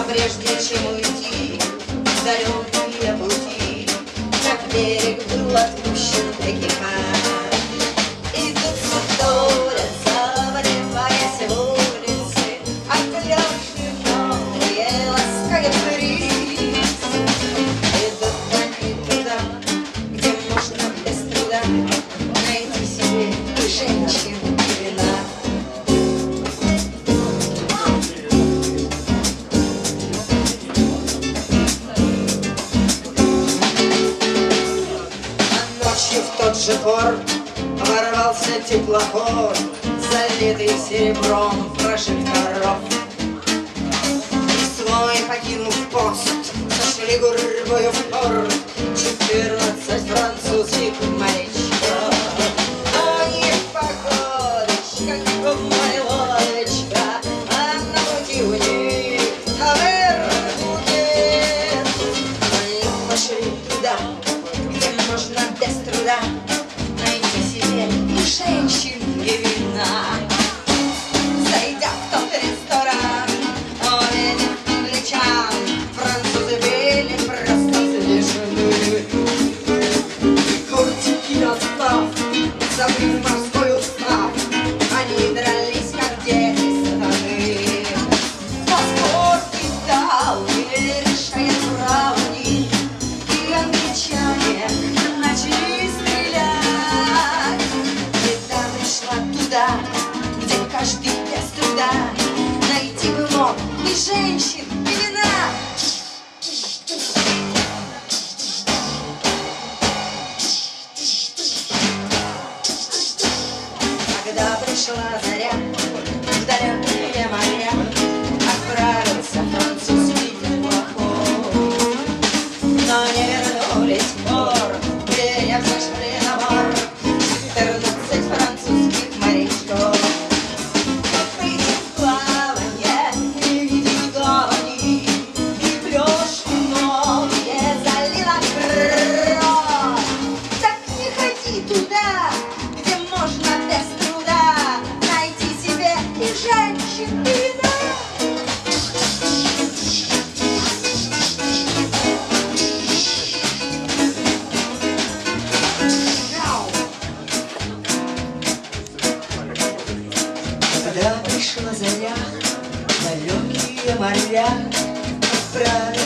Прежде чем уйти в далекие пути, на берег был отпущен экипаж. И тут сутулятся, поднимаясь в улицы, отпляши новые ласкают бриз. Идут они туда, где можно без труда найти себе и женщин, и вина. В тот же порт ворвался теплоход, залитый серебром прожекторов. И свой покинув пост, сошли гурьбою в порт 14 французских морячков. Но не погодочка, не лодочка, а на пути у них таверна будет. Они пошли туда, где можно без труда найти себе и женщин, и вина. Зайдя в тот ресторан, увидев англичан, французы были просто завешены. Кортики достав, забыв морской устав, они дрались, как дети сатаны. Паспорт дал, и решая правни, и англичане начали стрелять. Беда пришла туда, где каждый без труда найти бы мог и женщин, и вина. Когда пришла заря в далекие моря, отправился французский теплоход. Но не вернулись в порт, где не взошли на борт 14 французских морячков. Выйти в плаванье и видеть гавани, и плюшки новые залила кровь. Так не ходи туда, где можно без труда найти себе и женщин, и вина. Когда пришла заря, далекие моря отправились